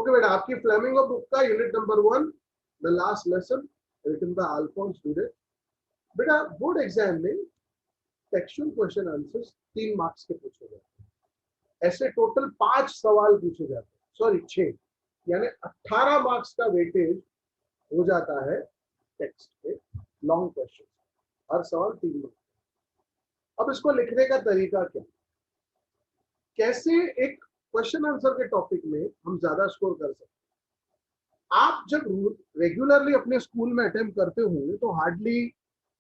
Okay बेटा, आपकी flamingo book का unit number 1, the last lesson, written by Alphonse Daudet. बेटा बोर्ड एग्जाम में टेक्सचुअल क्वेश्चन आंसर्स 3 मार्क्स के पूछे जाते हैं। ऐसे टोटल 5 सवाल पूछे जाते हैं, सॉरी 6, यानी 18 मार्क्स का वेटेज हो जाता है टेक्स्ट पे, लॉन्ग क्वेश्चन, हर सवाल 3 मार्क्स। अब इसको लिखने का तरीका क्या, कैसे एक क्वेश्चन आंसर के टॉपिक में हम ज्यादा स्कोर कर सकते हैं। आप जब रेगुलरली अपने स्कूल में अटेम्प्ट करते होंगे तो हार्डली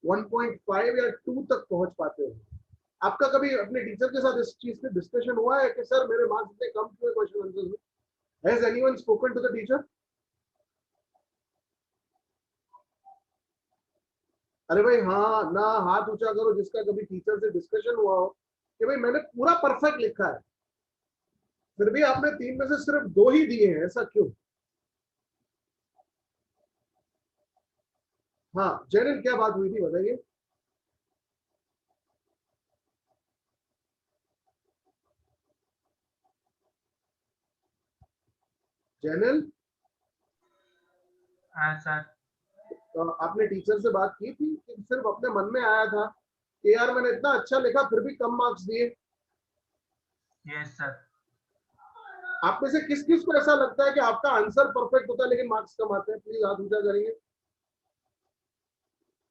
1.5 या 2 तक पहुंच पाते होंगे। आपका कभी अपने टीचर के साथ इस चीज पे डिस्कशन हुआ है कि सर मेरे मार्क्स इतने कम क्यों क्वेश्चन आंसर में? Has anyone spoken to the teacher? अरे भाई हाँ ना, हाथ ऊंचा करो जिसका कभी टीचर से डिस्कशन हुआ हो कि भाई मैंने पूरा परफेक्ट लिखा है, फिर भी आपने 3 में से सिर्फ 2 ही दिए हैं, ऐसा क्यों? हाँ जैनिल, क्या बात हुई थी बताइए। जैनिल, हाँ सर। तो आपने टीचर से बात की थी कि सिर्फ अपने मन में आया था कि यार मैंने इतना अच्छा लिखा फिर भी कम मार्क्स दिए? Yes sir. आप में से किस किस को ऐसा लगता है कि आपका आंसर परफेक्ट होता है लेकिन मार्क्स कम आते हैं? प्लीज हाथ ऊंचा करेंगे।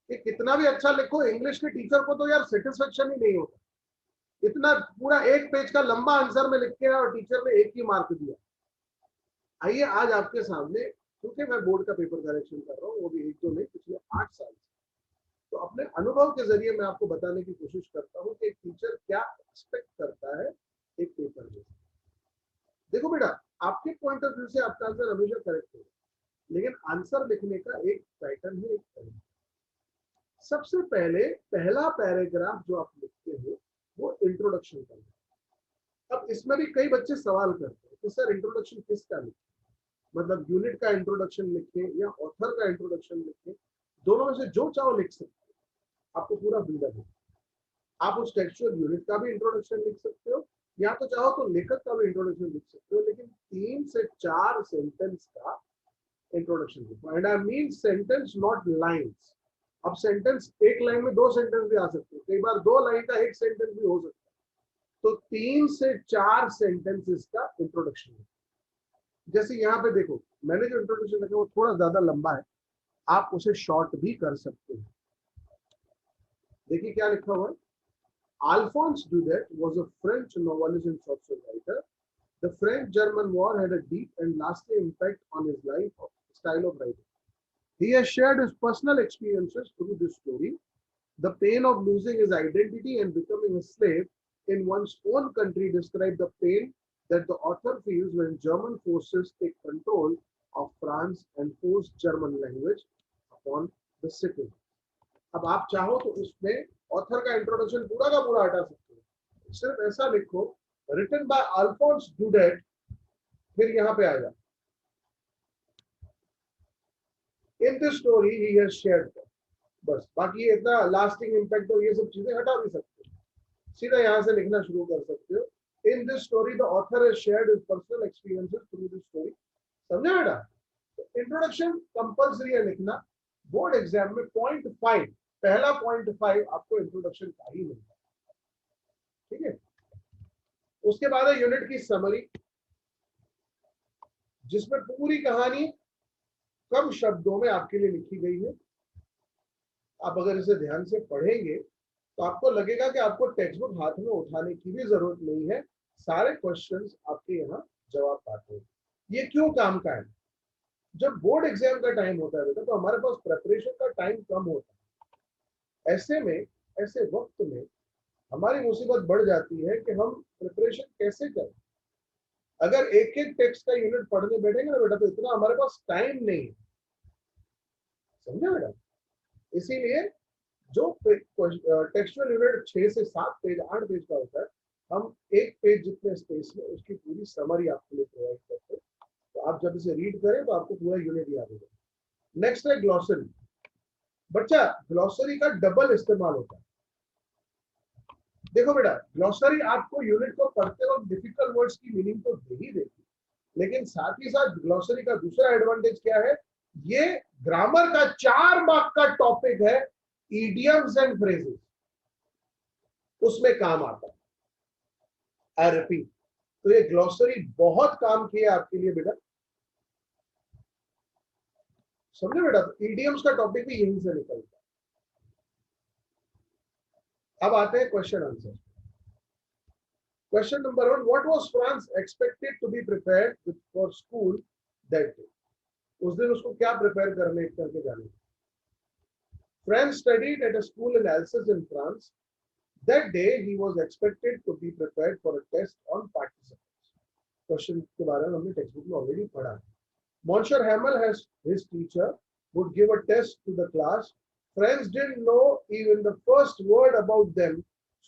कि कितना भी अच्छा लिखो, इंग्लिश के टीचर को तो यार सेटिस्फेक्शन ही नहीं होता। इतना पूरा 1 पेज का लंबा आंसर में लिख के और टीचर ने 1 ही मार्क दिया। आइए आज आपके सामने, क्योंकि मैं बोर्ड का पेपर करेक्शन कर रहा हूँ, वो भी 1-2 नहीं, पिछले 8 साल से, तो अपने अनुभव के जरिए मैं आपको बताने की कोशिश करता हूँ कि एक टीचर क्या एक्सपेक्ट करता है एक पेपर में। देखो बेटा, आपके पॉइंट ऑफ व्यू से आपका आंसर हमेशा करेक्ट होगा, लेकिन आंसर लिखने का एक पैटर्न है, एक तरीका। सबसे पहले पहला पैराग्राफ जो आप लिखते हो वो इंट्रोडक्शन का है। अब इसमें भी कई बच्चे सवाल करते हैं कि सर इंट्रोडक्शन किसका लिखें, मतलब यूनिट का इंट्रोडक्शन लिखें या ऑथर का इंट्रोडक्शन लिखें? दोनों में से जो चाहो लिख सकते हो, आपको पूरा फ्रीडम है। आप उस टेक्सचुअल यूनिट का भी इंट्रोडक्शन लिख सकते हो, या तो चाहो तो लेखक का भी इंट्रोडक्शन लिख सकते हो, लेकिन 3 से 4 सेंटेंस का इंट्रोडक्शन लिखो। And I mean sentence not lines. अब सेंटेंस एक लाइन में 2 सेंटेंस भी आ सकते हैं, कई बार 2 लाइन का एक सेंटेंस भी हो सकता है। तो 3 से 4 सेंटेंसेस का इंट्रोडक्शन है। जैसे यहाँ पे देखो, मैंने जो इंट्रोडक्शन लिखा वो थोड़ा ज्यादा लंबा है, आप उसे शॉर्ट भी कर सकते हैं। देखिए क्या लिखा हुआ है। Alphonse Daudet was a French novelist and social writer. The French-German War had a deep and lasting impact on his life style of writing. He has shared his personal experiences through this story. The pain of losing his identity and becoming a slave in one's own country describe the pain that the author feels when German forces take control of France and force German language upon the citizens. अब आप चाहो तो उसमें author का introduction पूरा का पूरा हटा सकते हो, सिर्फ ऐसा लिखो रिटन बाय अल्फोंस ड्यूडेट, फिर यहाँ पे आएगा in this story he has shared, बस। बाकी ये इतना लास्टिंग इंपैक्ट और ये सब चीजें हटा भी सकते हो, सीधा यहाँ से लिखना शुरू कर सकते हो। In this story the author has shared his personal experiences through this story. समझा बेटा? तो इंट्रोडक्शन कंपल्सरी है लिखना। बोर्ड एग्जाम में 0.5, पहला 0.5 आपको इंट्रोडक्शन का ही मिलता है, ठीक है? उसके बाद है यूनिट की समरी, जिसमें पूरी कहानी कम शब्दों में आपके लिए लिखी गई है। आप अगर इसे ध्यान से पढ़ेंगे तो आपको लगेगा कि आपको टेक्स्ट बुक हाथ में उठाने की भी जरूरत नहीं है, सारे क्वेश्चंस आपके यहाँ जवाब पाते हैं। ये क्यों काम का है? जब बोर्ड एग्जाम का टाइम होता है बेटा, तो हमारे पास प्रिपरेशन का टाइम कम होता है। ऐसे में, ऐसे वक्त में हमारी मुसीबत बढ़ जाती है कि हम प्रिपरेशन कैसे करें। अगर एक एक टेक्स्ट का यूनिट पढ़ने बैठेंगे ना बेटा, तो इतना हमारे पास टाइम नहीं है। समझा बेटा? इसीलिए जो टेक्सचुअल यूनिट 6 से 7 पेज, 8 पेज का होता है, हम 1 पेज जितने स्पेस में उसकी पूरी समरी आपके लिए प्रोवाइड करते हैं। तो आप जब इसे रीड करें तो आपको पूरा यूनिट याद हो जाए। नेक्स्ट है ग्लॉसरी। बच्चा, ग्लॉसरी का डबल इस्तेमाल होता है। देखो बेटा, ग्लॉसरी आपको यूनिट को पढ़ते वक्त डिफिकल्ट वर्ड्स की मीनिंग तो दे ही देगी, लेकिन साथ ही साथ ग्लॉसरी का दूसरा एडवांटेज क्या है, ये ग्रामर का 4 मार्क का टॉपिक है, इडियम्स एंड फ्रेजेस, उसमें काम आता है। आई रिपीट, तो ये ग्लॉसरी बहुत काम किया आपके लिए बेटा, समझे बेटा। इडियम्स का टॉपिक भी यहीं से निकलता है। अब आते हैं question answer. Question number 1, what was Franz expected to be prepared for school that day? उस दिन उसको क्या प्रिपेयर करके जाने? Franz studied at a school in Alsace in France. That day he was expected to be prepared for a test on participants. Question के बारे में हमने टेक्स्ट बुक में ऑलरेडी पढ़ा है। Monsieur Hamel has his teacher would give a test to the class. Friends didn't know even the first word about them,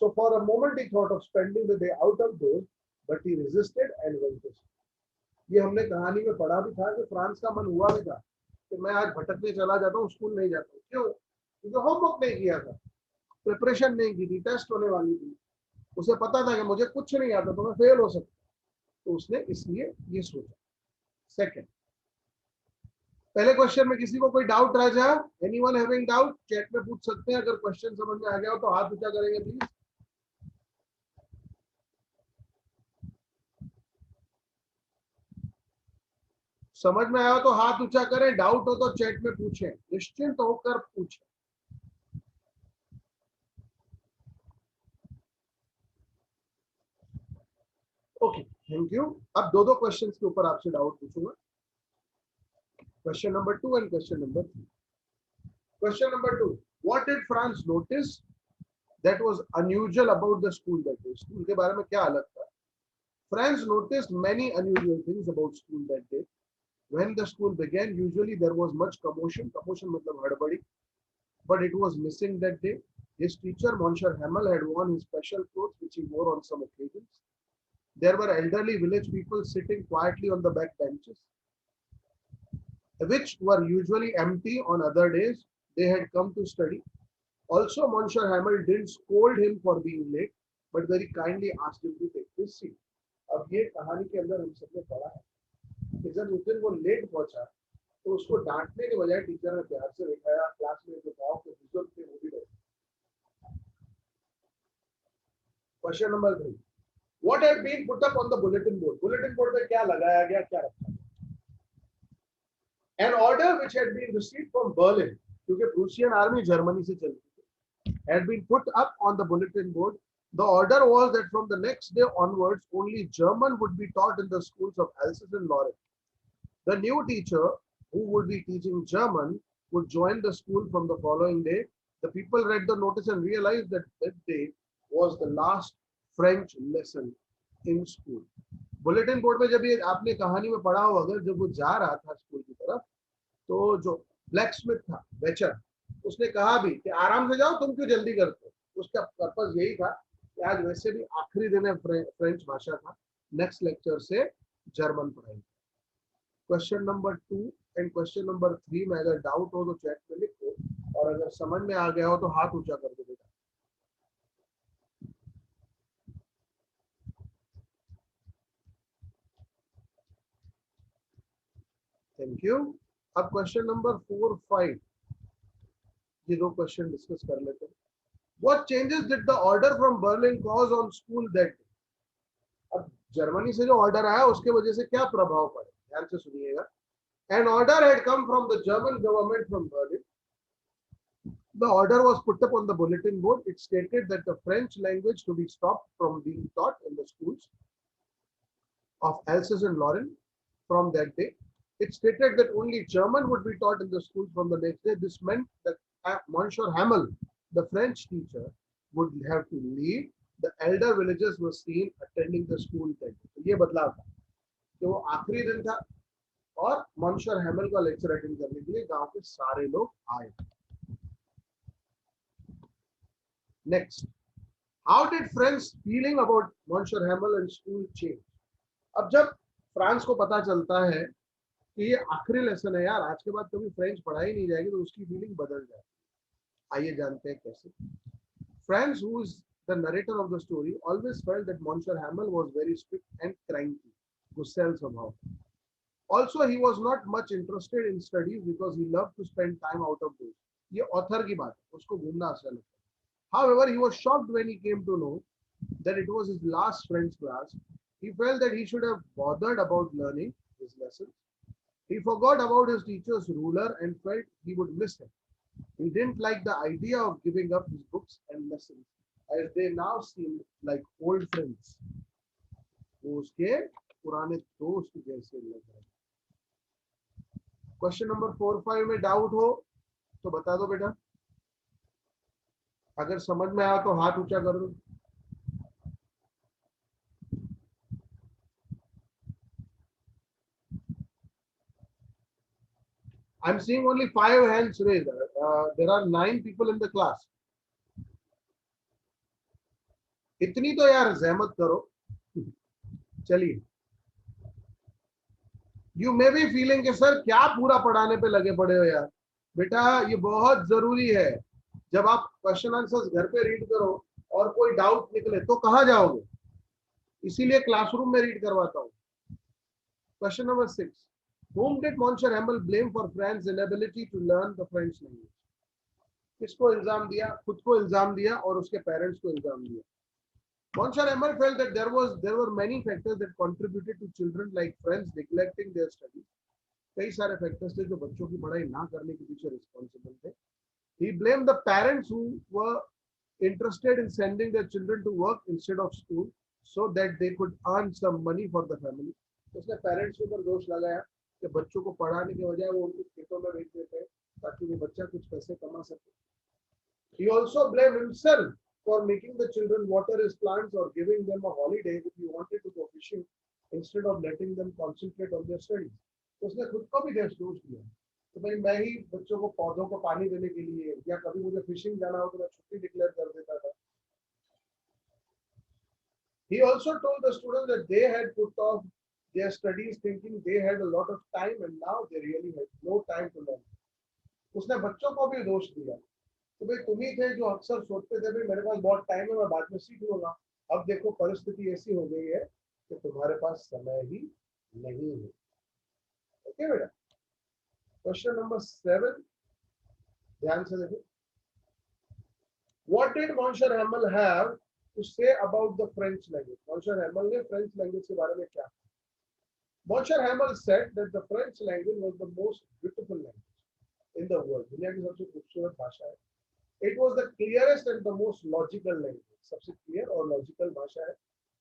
so for a moment he thought of spending the day out of doors, but he resisted and went to school. ये हमने कहानी में पढ़ा भी था कि France का मन हुआ भी था कि मैं आज भटकने चला जाता हूँ, स्कूल नहीं जाता हूँ। क्यों? क्योंकि होमवर्क नहीं किया था, प्रिपरेशन नहीं की थी, टेस्ट होने वाली थी, उसे पता था कि मुझे कुछ नहीं आता तो मैं फेल हो सकता, तो उसने इसलिए ये सोचा। सेकंड, पहले क्वेश्चन में किसी को कोई डाउट रह जाए, एनीवन हैविंग डाउट, चैट में पूछ सकते हैं। अगर क्वेश्चन समझ में आ गया हो तो हाथ ऊंचा करेंगे प्लीज। समझ में आया तो हाथ ऊंचा करें, डाउट हो तो चैट में पूछें, निश्चिंत होकर पूछें। Okay, thank you. अब दो क्वेश्चन के ऊपर आपसे डाउट पूछूंगा, question number 2 and question number 3। Question number 2, what did France notice that was unusual about the school that day? School के बारे में क्या अलग था? France noticed many unusual things about school that day. When the school began, usually there was much commotion. Commotion मतलब हड़बड़ी. But it was missing that day. His teacher, Monsieur Hamel, had worn his special clothes, which he wore on some occasions. There were elderly village people sitting quietly on the back benches, which were usually empty on other days. They had come to study. Also, Monsieur Hamel didn't scold him for being late, but very kindly asked him to take his seat. अब ये कहानी के अंदर हम सबने पढ़ा है कि जब उस दिन वो लेट पहुंचा तो उसको डांटने के बजाय टीचर ने प्यार से बिठाया, क्लास में जो गाँव के बुजुर्ग थे वो भी बैठे। Question number 3, what had been put up on the bulletin board? Bulletin board पे क्या लगाया गया, क्या रखा? An order which had been received from Berlin, क्योंकि प्रूसियन आर्मी जर्मनी से चलती थी, had been put up on the bulletin board. The order was that from the next day onwards, only German would be taught in the schools of Alsace and Lorraine. The new teacher who would be teaching German would join the school from the following day. The people read the notice and realized that that day was the last French lesson in school. Bulletin board में जब ये आपने कहानी में पढ़ा हो, अगर जब वो जा रहा था स्कूल की तरफ, तो जो ब्लैक स्मिथ था, बेचर, उसने कहा भी कि आराम से जाओ, तुम क्यों जल्दी करते हो। उसका पर्पस यही था कि आज वैसे भी आखिरी दिन है फ्रेंच भाषा का, नेक्स्ट लेक्चर से जर्मन पढ़ाएंगे। Question number 2 and question number 3 में अगर डाउट हो तो चैट में लिखो, और अगर समझ में आ गया हो तो हाथ ऊंचा कर दो बेटा। Thank you. अब क्वेश्चन नंबर 4, 5, ये दो क्वेश्चन डिस्कस कर लेते हैं। What changes did the order from Berlin cause on school that day? अब जर्मनी से जो ऑर्डर आया उसके वजह से क्या प्रभाव पड़े, ध्यान से सुनिएगा। An order had come from the German government from Berlin. The order was put up on the bulletin board. It stated that the French language to be stopped from being taught in the schools of Alsace and Lorraine from that day. It stated that only German would be taught in the schools from the next day. This meant that Monsieur Hamel, the French teacher, would have to leave. The elder villagers were seen attending the school that day. तो ये बदलाव था कि वो आखिरी दिन था और Monsieur Hamel का लेक्चर अटेंड करने के लिए गांव के सारे लोग आए। Next, how did French feeling about Monsieur Hamel and school change? अब जब फ्रांस को पता चलता है कि ये आखिरी लेसन है यार, आज के बाद कभी फ्रेंच पढ़ाई नहीं जाएगी, तो उसकी फीलिंग बदल जाए। आइए जानते हैं कैसे। France, who is the narrator of the story, always felt that Monsieur Hamel was very strict and cranky, गुस्सैल स्वभाव। Also, he was not much interested in studies because he loved to spend time out of doors. ये author की बात है, उसको घूमना अच्छा लगता है. However, he was shocked when he came to know that it was his last French class. He felt that he should have bothered about learning his lessons. He forgot about his teacher's ruler and felt he would miss him. He didn't like the idea of giving up his books and lessons, as they now seemed like old friends. वो उसके पुराने दोस्त जैसे लग रहे. Question number 4-5 में doubt हो तो बता दो बेटा. अगर समझ में आया तो हाथ ऊंचा कर दो. I'm seeing only 5 hands raised. There are 9 people in the class. इतनी तो यार जहमत करो. चलिए. You may be feeling कि सर क्या पूरा पढ़ाने पे लगे पड़े हो यार. बेटा ये बहुत जरूरी है. जब आप क्वेश्चन आंसर्स घर पे रीड करो और कोई डाउट निकले तो कहाँ जाओगे. इसीलिए क्लासरूम में रीड करवाता हूँ. Question number 6. Whom did Monsieur Hamel blame for France's inability to learn the French language? किसको इल्जाम दिया? खुद को इल्जाम दिया और उसके पेरेंट्स को इल्जाम दिया. Monsieur Hamel felt that there were many factors that contributed to children like French neglecting their studies. कई सारे फैक्टर्स थे जो बच्चों की पढ़ाई ना करने के पीछे रिस्पॉन्सिबल थे. He blamed the parents who were interested in sending their children to work instead of school so that they could earn some money for the family. उसने पेरेंट्स के ऊपर दोष लगाया कि बच्चों को पढ़ाने के बजाय वो उनको खेतों में भेज देते हैं ताकि वो बच्चा कुछ पैसे कमा सके. He also blamed himself for making the children water his plants or giving them a holiday if he wanted to go fishing instead of letting them concentrate on their studies. उसने खुद को भी दोष दिया. तो भाई मैं ही बच्चों को पौधों को पानी देने के लिए या कभी मुझे फिशिंग जाना हो तो मैं छुट्टी डिक्लेयर कर देता था. He also told the students that they had put off their studies thinking they had a lot of time and now they really had no time to learn. उसने बच्चों को भी दोष दिया. तो भाई तुम ही थे जो अक्सर सोचते थे भाई मेरे पास बहुत टाइम है मैं बाद में सीख लूंगा. अब देखो परिस्थिति ऐसी हो गई है कि तुम्हारे पास समय ही नहीं है. ओके बेटा. क्वेश्चन नंबर 7 ध्यान से देखो. What did Monsieur Hamel have to say about the French language? Monsieur Hamel ने फ्रेंच लैंग्वेज के बारे में क्या? Monsieur Hamel said that the French language was the most beautiful language in the world. दुनिया की सबसे खूबसूरत भाषा है. It was the clearest and the most logical language. सबसे क्लियर और लॉजिकल भाषा है.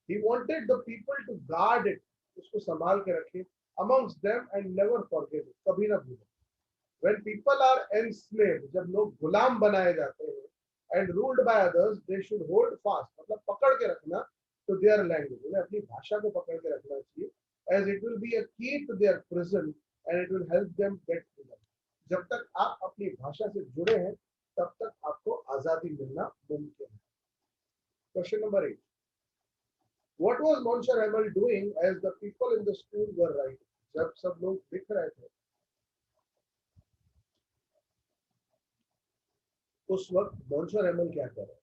He wanted the people to guard it. उसको संभाल के रखे amongst them and never forget it. कभी ना भूलें. When people are enslaved, जब लोग गुलाम बनाए जाते हैं and ruled by others, they should hold fast. मतलब पकड़ के रखना to their language. उन्हें अपनी भाषा को पकड़ के रखना चाहिए, as it will be a key to their prison and it will help them get freedom. जब तक आप अपनी भाषा से जुड़े हैं, तब तक आपको आजादी मिलना मुमकिन है. Question number 8. What was Monsieur Hamel doing as the people in the school were writing? जब सब लोग लिख रहे थे, उस वक्त Monsieur Hamel क्या कर रहे?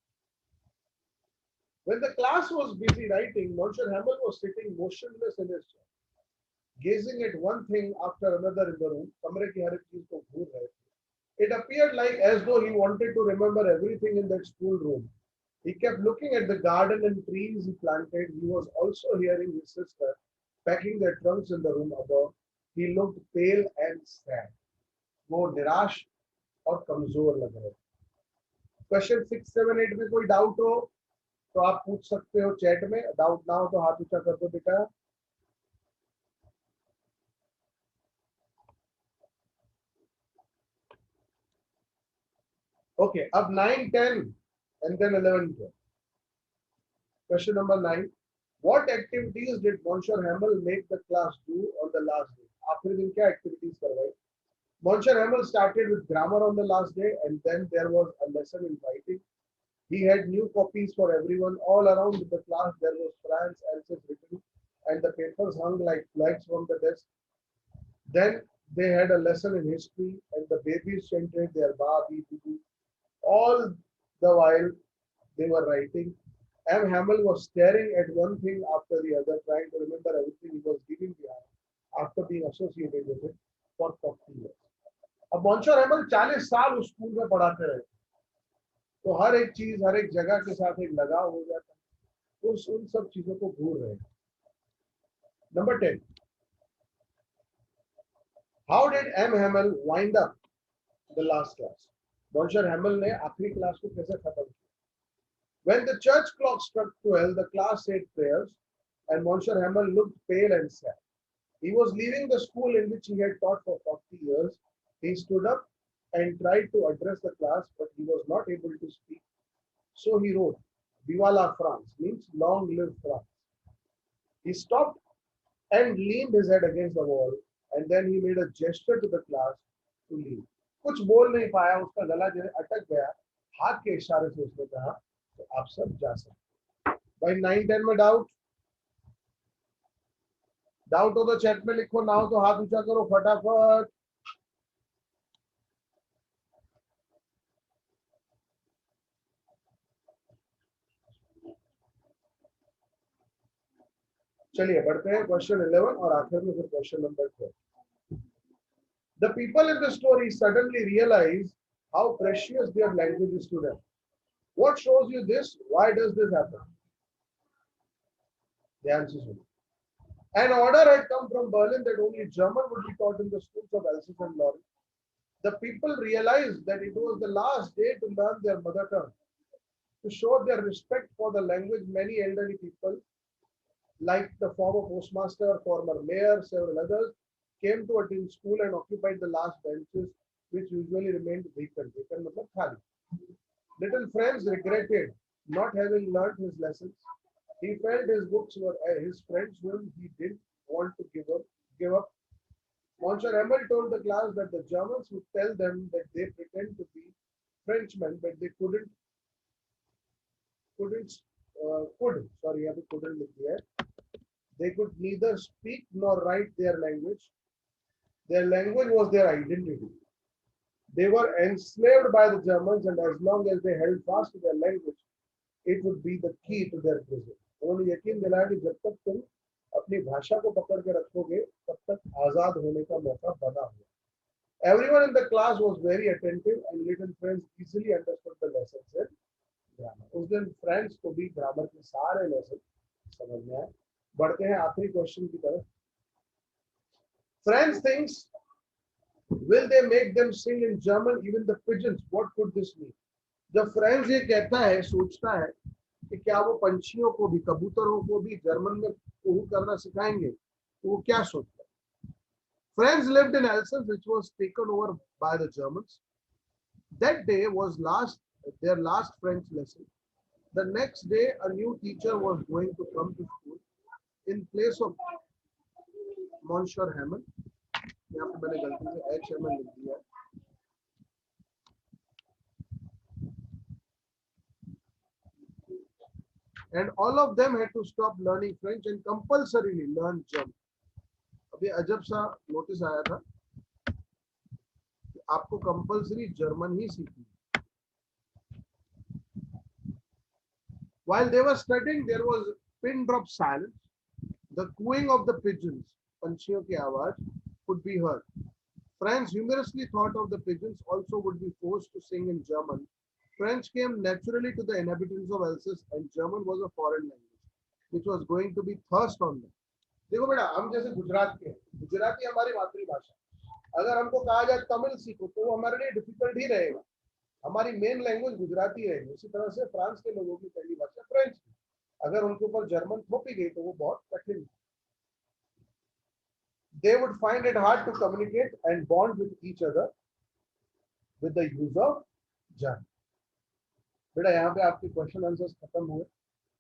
When the class was busy writing, Monsieur Hamel was sitting motionless in his chair, gazing at one thing after another in the room. कमरे की हर एक चीज को घूर रहे थे. It appeared like as though he wanted to remember everything in that school room. He kept looking at the garden and trees he planted. He was also hearing his sister packing their trunks in the room above. He looked pale and sad. वो निराश और कमजोर लग रहे थे. Question 6, 7, 8 में कोई doubt हो तो आप पूछ सकते हो चैट में. डाउट ना हो तो हाथ ऊंचा कर दो बेटा. ओके, अब 9, 10 and then 11, 12. Question number 9. What activities did Monsieur Hamel make the class do on the last day? आखिरी दिन क्या activities करवाई? Monsieur Hamel started with grammar on the last day and then there was a lesson in writing. He had new copies for everyone. All around the class there was France answers written and the papers hung like flags from the desk. Then they had a lesson in history and the babies chanted their ba, bi, bu, bu. All the while they were writing. M. Hamel was staring at one thing after the other, trying to remember everything he was leaving behind. after being associated with it for 40 years. अब मॉन्शर हैमल 40 साल उस school में पढ़ाते रहे, तो हर एक चीज हर एक जगह के साथ एक लगाव हो जाता है, उन सब चीजों को भूल रहे हैं. Number 10, how did M Hamel wind up the last class? Monsieur Hamel ने आखिरी क्लास को कैसे खत्म किया? When the church clock struck 12, the class said prayers, and Monsieur Hamel looked pale and sad. He was leaving the school in which he had taught for 40 years. He stood up and tried to address the class, but he was not able to speak. So he wrote, Viva la France, means long live France. He stopped and leaned his head against the wall, and then he made a gesture to the class to leave. कुछ बोल नहीं पाया, उसका गला जो है अटक गया, हाथ के इशारे से उसने कहा, तो आप सब जा सकते. भाई 9-10 में डाउट हो तो चैट में लिखो, ना हो तो हाथ ऊंचा करो फटाफट. चलिए बढ़ते हैं क्वेश्चन 11 और आखिर में फिर question number 12. The people in the story suddenly realize how precious their language is to them. What shows you this? Why does this happen? The answer is an order had come from Berlin that only German would be taught in the schools of Alsace and Lorraine. The people realized that it was the last day to learn their mother tongue. To show their respect for the language, many elderly people, like the former postmaster, former mayor, several others, came to attend school and occupied the last benches, which usually remained vacant. Vacant matlab khali. Little Franz regretted not having learned his lessons. He felt his books were his friends whom he didn't want to give up. Monsieur Hamel told the class that the Germans would tell them that they pretend to be Frenchmen, but they couldn't they could neither speak nor write their language. Their language was their identity. They were enslaved by the Germans, and as long as they held fast to their language, it would be the key to their prison. उन्होंने यकीन दिलाया कि जब तक तुम अपनी भाषा को पकड़ के रखोगे, तब तक आजाद होने का मौका बना हुआ. Everyone in the class was very attentive, and little Franz easily understood the lessons in grammar. उस दिन फ्रेंड्स को भी ग्रामर के सारे लेसन समझ में आए. बढ़ते हैं आखिरी क्वेश्चन की तरफ. Franz thinks, will they make them sing in German, even the pigeons? What could this mean? जब फ्रेंड्स ये कहता है, सोचता है कि क्या वो पंछियों को भी, कबूतरों को भी जर्मन में कुहू करना सिखाएंगे, तो वो क्या सोचता है? Franz lived in Alsace, which was taken over by the Germans. That day was their last French lesson. The next day, a new teacher was going to come to school in place of Monsieur Hamel. यहाँ पे मैंने गलती से H Hamel लिख दिया है. And all of them had to stop learning French and compulsorily learn German. अभी अजब सा नोटिस आया था कि आपको कंपल्सरी जर्मन ही सीखनी. While they were studying, there was pin drop silence. The cooing of the pigeons, पंछियों की आवाज, could be heard. Franz humorously thought of the pigeons also would be forced to sing in German. French came naturally to the inhabitants of Alsace, and German was a foreign language, which was going to be thrust on them. देखो बेटा, हम जैसे गुजरात के, गुजराती हमारी मातृभाषा. अगर हमको कहा जाए तमिल सीखो, तो वो हमारे लिए डिफिकल्ट ही रहेगा. हमारी मेन लैंग्वेज गुजराती रहेगी. उसी तरह से फ्रांस के लोगों की पहली भाषा फ्रेंच थी. अगर उनके ऊपर जर्मन थोपी गई तो वो बहुत कठिन. They would find it hard to communicate and bond with each other with the use of German. बेटा यहाँ पे आपके क्वेश्चन आंसर्स खत्म हुए.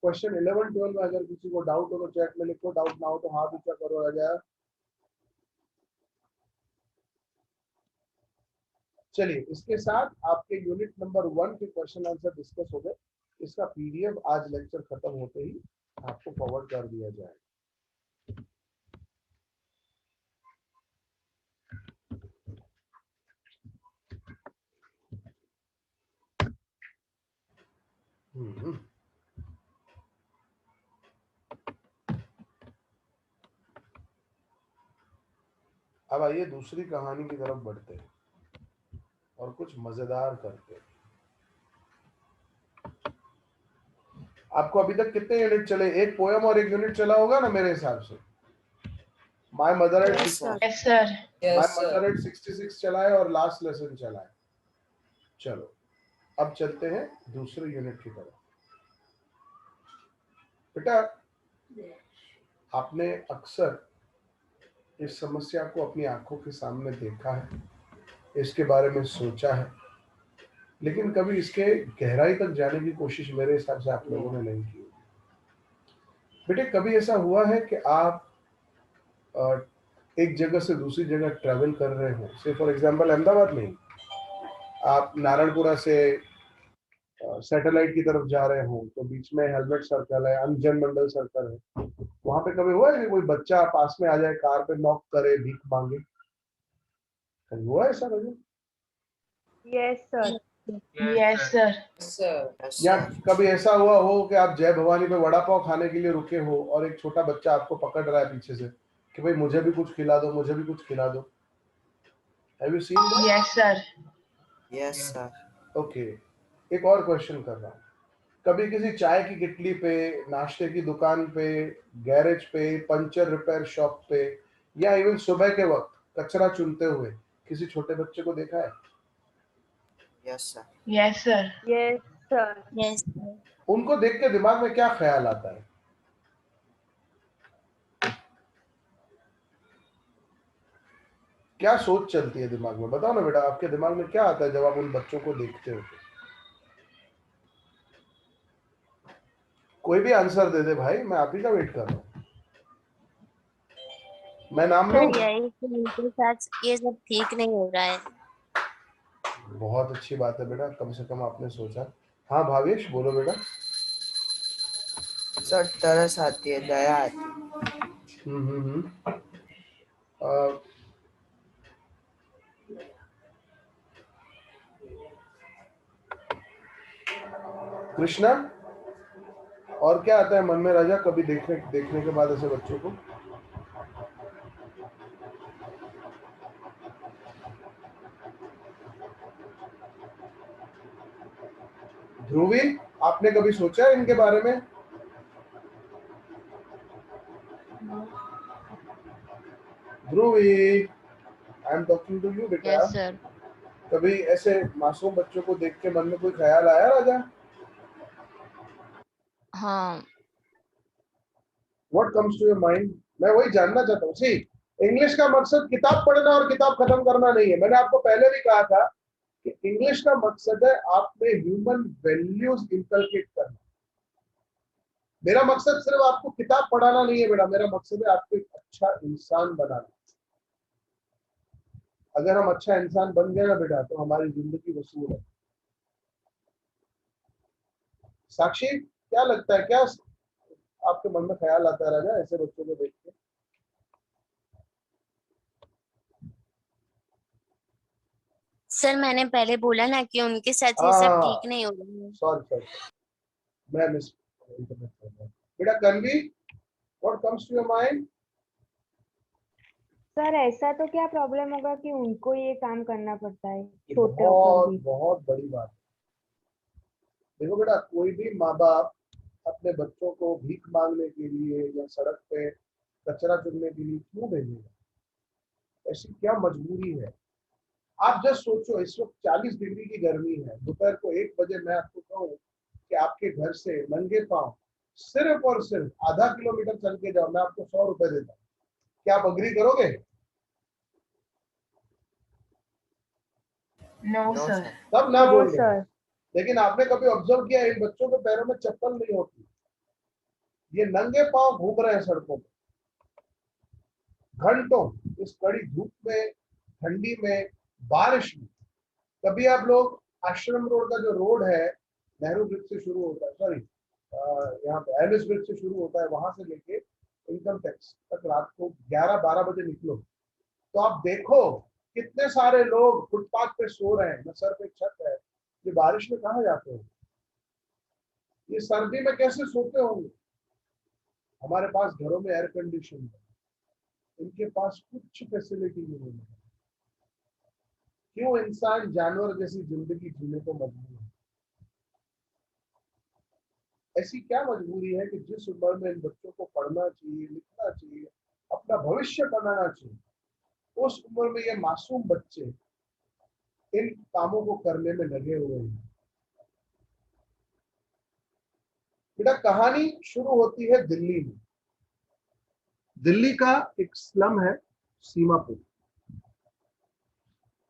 क्वेश्चन 11-12 में अगर किसी को डाउट हो तो चैट में लिखो, डाउट ना हो तो हाथ ऊंचा करो. आ जाए. चलिए, इसके साथ आपके यूनिट नंबर 1 के क्वेश्चन आंसर डिस्कस हो गए. इसका पीडीएफ आज लेक्चर खत्म होते ही आपको फॉरवर्ड कर दिया जाएगा. अब आइए दूसरी कहानी की तरफ बढ़ते हैं और कुछ मजेदार करते हैं। आपको अभी तक कितने यूनिट चले? एक पोयम और एक यूनिट चला होगा ना मेरे हिसाब से। My mother eight Yes, sir. Yes sir. My mother eight 66 चला है और लास्ट लेसन चला है। चलो अब चलते हैं दूसरे यूनिट की तरफ। बेटा आपने अक्सर इस समस्या को अपनी आंखों के सामने देखा है, इसके बारे में सोचा है, लेकिन कभी इसके गहराई तक जाने की कोशिश मेरे हिसाब से आप लोगों ने नहीं की। बेटे कभी ऐसा हुआ है कि आप एक जगह से दूसरी जगह ट्रैवल कर रहे हो, से फॉर एग्जांपल अहमदाबाद में आप नारायणपुरा से सैटेलाइट की तरफ जा रहे हो, तो बीच में हेलमेट सर्कल है, अंजन मंडल सर्कल है, वहां पे कभी हुआ है कि कोई बच्चा पास में आ जाए, कार पे नॉक करे, भीख मांगे? कभी हुआ है ऐसा कभी? Yes, sir. Yes sir. या कभी ऐसा हुआ हो कि आप जय भवानी पे वड़ा पाव खाने के लिए रुके हो और एक छोटा बच्चा आपको पकड़ रहा है पीछे से कि भाई मुझे भी कुछ खिला दो, मुझे भी कुछ खिला दो? Have you seen that? Yes sir. Yes, sir. Okay, एक और क्वेश्चन कर रहा हूँ। कभी किसी चाय की किटली पे, नाश्ते की दुकान पे, गैरेज पे, पंचर रिपेयर शॉप पे, या इवन सुबह के वक्त कचरा चुनते हुए किसी छोटे बच्चे को देखा है? Yes, sir. Yes sir. Yes, sir. Yes, sir. उनको देख के दिमाग में क्या ख्याल आता है? क्या सोच चलती है दिमाग में? बताओ ना बेटा, आपके दिमाग में क्या आता है जब आप उन बच्चों को देखते हो? कोई भी आंसर दे दे भाई, मैं आप ही का वेट कर रहा हूँ। मैं नाम लूं? सर यही कि उनके साथ ये सब ठीक नहीं हो रहा है। बहुत अच्छी बात है बेटा, कम से कम आपने सोचा। हाँ भावेश बोलो बेटा। सर तरस आती है, दया आती है। अ, कृष्णा, और क्या आता है मन में राजा कभी देखने के बाद ऐसे बच्चों को? ध्रुवी, आपने कभी सोचा है इनके बारे में? Dhruvi, I am talking to you बेटा। Yes, sir. कभी ऐसे मासूम बच्चों को देख के मन में कोई ख्याल आया राजा? हाँ। What comes to your mind? मैं वही जानना चाहता हूँ। सी, इंग्लिश का मकसद किताब पढ़ना और किताब खत्म करना नहीं है। मैंने आपको पहले भी कहा था कि इंग्लिश का मकसद है आप में ह्यूमन वैल्यूज इंकलकेट करना। मेरा मकसद सिर्फ आपको किताब पढ़ाना नहीं है बेटा, मेरा मकसद है आपको एक अच्छा इंसान बनाना। अगर हम अच्छा इंसान बन गए ना बेटा, तो हमारी जिंदगी वसूल है। साक्षी, क्या लगता है, क्या आपके मन में ख्याल आता है राजा ऐसे बच्चों को देख के? सर मैंने पहले बोला ना कि उनके साथ ये सब ठीक नहीं हो रहा है। सॉरी, मैं मिस इंटरनेट कर रहा हूँ। बेटा Kanvi, what comes to your mind? Sir ऐसा तो क्या प्रॉब्लम होगा कि उनको ये काम करना पड़ता है छोटे होकर बहुत भी? बहुत बड़ी बात है। देखो बेटा, कोई भी माँ बाप अपने बच्चों को भीख मांगने के लिए या सड़क पे कचरा चुनने के लिए क्यों भेजेगा? ऐसी क्या मजबूरी है? आप जस्ट सोचो, इस वक्त 40 डिग्री की गर्मी है, दोपहर को 1 बजे मैं आपको कहूँ कि आपके घर से नंगे पांव सिर्फ और सिर्फ आधा किलोमीटर चल के जाओ, मैं आपको 100 रुपए देता हूँ, क्या आप अग्री करोगे? No No, sir. sir. तब ना नो बोल रहे। सर। लेकिन आपने कभी ऑब्जर्व किया इन बच्चों के पैरों में चप्पल नहीं होती, ये नंगे पांव घूम रहे हैं सड़कों पर घंटों, इस कड़ी धूप में, ठंडी में, बारिश में। कभी आप लोग आश्रम रोड का जो रोड है, नेहरू ब्रिज से शुरू होता है, सॉरी यहाँ पे एलिस ब्रिज से शुरू होता है, वहां से लेके इनकम टैक्स तक रात को 11-12 बजे निकलो तो आप देखो कितने सारे लोग फुटपाथ पे सो रहे हैं। न सर पे छत है, ये बारिश में कहाँ जाते हो? ये सर्दी में कैसे सोते होंगे? हमारे पास घरों में एयर कंडीशन है, इनके पास कुछ फैसिलिटी नहीं है। क्यों इंसान जानवर जैसी जिंदगी जीने को मजबूर है? ऐसी क्या मजबूरी है कि जिस उम्र में इन बच्चों को पढ़ना चाहिए, लिखना चाहिए, अपना भविष्य बनाना चाहिए, उस उम्र में ये मासूम बच्चे इन कामों को करने में लगे हुए हैं। बेटा, कहानी शुरू होती है दिल्ली में। दिल्ली का एक स्लम है सीमापुर।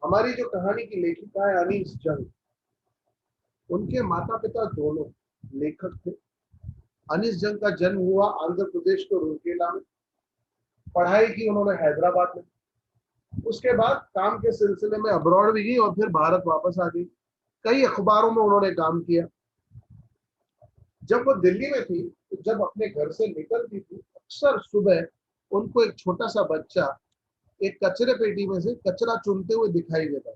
हमारी जो कहानी की लेखिका है अनीस जंग, उनके माता पिता दोनों लेखक थे। अनीस जंग का जन्म हुआ आंध्र प्रदेश के रूरकेला में। पढ़ाई की उन्होंने हैदराबाद में। उसके बाद काम के सिलसिले में अब्रॉड भी गई और फिर भारत वापस आ गई। कई अखबारों में उन्होंने काम किया। जब वो दिल्ली में थी तो जब अपने घर से निकलती थी, अक्सर सुबह उनको एक छोटा सा बच्चा एक कचरे पेटी में से कचरा चुनते हुए दिखाई देता।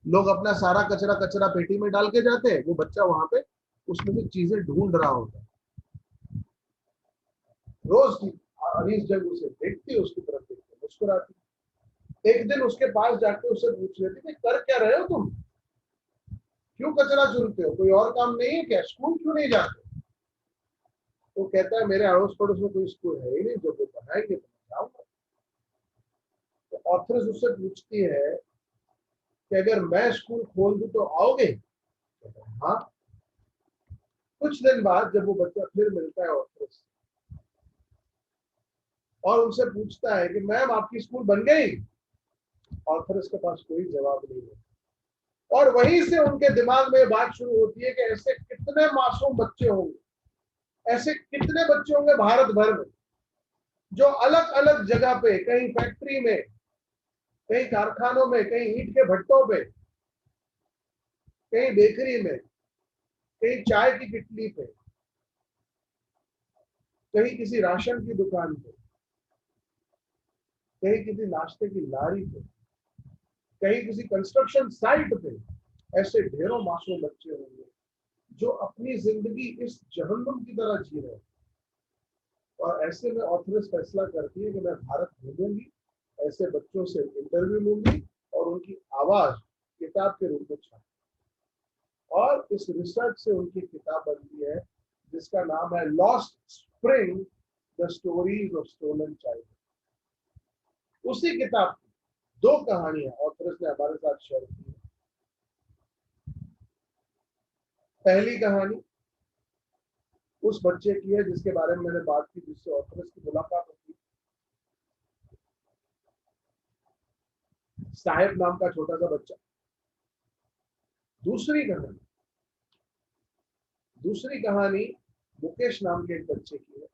लोग अपना सारा कचरा कचरा पेटी में डाल के जाते हैं, वो बच्चा वहां पे उसमें से चीजें ढूंढ रहा होता। रोज अनीस जब उसे देखती, उसकी तरफ देखती, मुस्कुराती। एक दिन उसके पास जाके उससे पूछ लेती कि कर क्या रहे हो तुम, क्यों कचरा चुनते हो, कोई और काम नहीं है क्या, स्कूल क्यों नहीं जाते? वो कहता है मेरे अड़ोस पड़ोस में कोई स्कूल है ही नहीं, जो वो बनाएंगे तो मैं जाऊंगा। तो ऑथर्स उससे पूछती है कि अगर मैं स्कूल खोल दूं तो आओगे? हाँ। कुछ दिन बाद जब वो बच्चा फिर मिलता है ऑथर्स और उनसे पूछता है कि मैम आपकी स्कूल बन गई? ऑथर्स के पास कोई जवाब नहीं है। और वहीं से उनके दिमाग में बात शुरू होती है कि ऐसे कितने मासूम बच्चे होंगे, ऐसे कितने बच्चे होंगे भारत भर में जो अलग अलग जगह पे, कहीं फैक्ट्री में, कहीं कारखानों में, कहीं ईंट के भट्टों पे, कहीं बेकरी में, कहीं चाय की किटली पे, कहीं किसी राशन की दुकान पे, कहीं किसी नाश्ते की लारी पे, कहीं किसी कंस्ट्रक्शन साइट पे, ऐसे ढेरों मासूम बच्चे होंगे जो अपनी जिंदगी इस जहन्नुम की तरह जी रहे हैं। और ऐसे में ऑथर्स फैसला करती है कि मैं भारत घूमूंगी, ऐसे बच्चों से इंटरव्यू लूंगी और उनकी आवाज किताब के रूप में छापूंगी। और इस रिसर्च से उनकी किताब बनती है जिसका नाम है lost spring, the stories of stolen child. उसी किताब की 2 कहानियां ऑथर्स ने हमारे साथ शेयर की है। पहली कहानी उस बच्चे की है जिसके बारे में मैंने बात की, जिससे ऑथर्स की मुलाकात होती है। साहिब नाम का छोटा सा बच्चा। दूसरी कहानी मुकेश नाम के एक बच्चे की है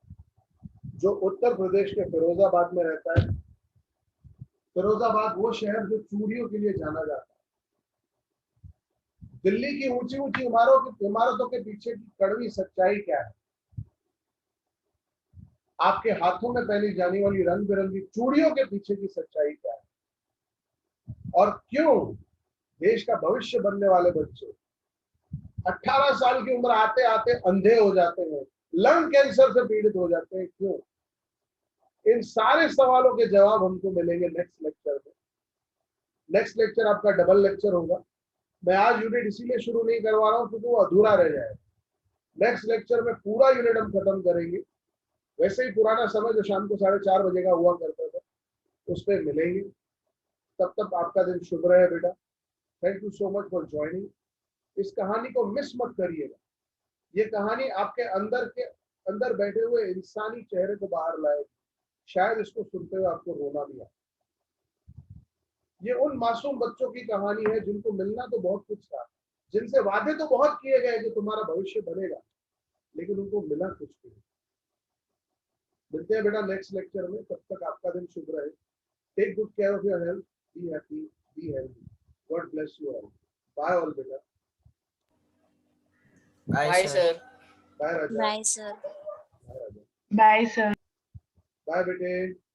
जो उत्तर प्रदेश के फिरोजाबाद में रहता है। फिरोजाबाद वो शहर जो चूड़ियों के लिए जाना जाता है। दिल्ली की ऊंची ऊंची इमारतों के पीछे की कड़वी सच्चाई क्या है? आपके हाथों में पहनी जाने वाली रंग बिरंगी चूड़ियों के पीछे की सच्चाई क्या है? और क्यों देश का भविष्य बनने वाले बच्चे 18 साल की उम्र आते आते अंधे हो जाते हैं, लंग कैंसर से पीड़ित हो जाते हैं? क्यों? इन सारे सवालों के जवाब हमको मिलेंगे नेक्स्ट लेक्चर में। नेक्स्ट लेक्चर आपका डबल लेक्चर होगा। मैं आज यूनिट इसीलिए शुरू नहीं करवा रहा हूं क्योंकि वो अधूरा रह जाएगा। नेक्स्ट लेक्चर में पूरा यूनिट हम खत्म करेंगे। वैसे ही पुराना समय जो शाम को 4:30 बजे का हुआ करता था, उस पर मिलेंगे। तब तक आपका दिन शुभ रहे बेटा। Thank you so much for joining. इस कहानी को मिस मत करिएगा। ये कहानी आपके अंदर बैठे हुए इंसानी चेहरे को बाहर लाएगी। शायद इसको सुनते हुए आपको रोना भी आए। ये उन मासूम बच्चों की कहानी है जिनको मिलना तो बहुत कुछ था, जिनसे वादे तो बहुत किए गए कि तुम्हारा भविष्य बनेगा, लेकिन उनको मिला कुछ नहीं। मिलते हैं बेटा नेक्स्ट लेक्चर में। तब तक आपका दिन शुभ रहे। Take good care of your health, be happy, be healthy. God bless you all. Bye all बेटा। Bye, sir. बाय राजा। Bye sir. बाय राजा। Bye, sir. बाय बेटे।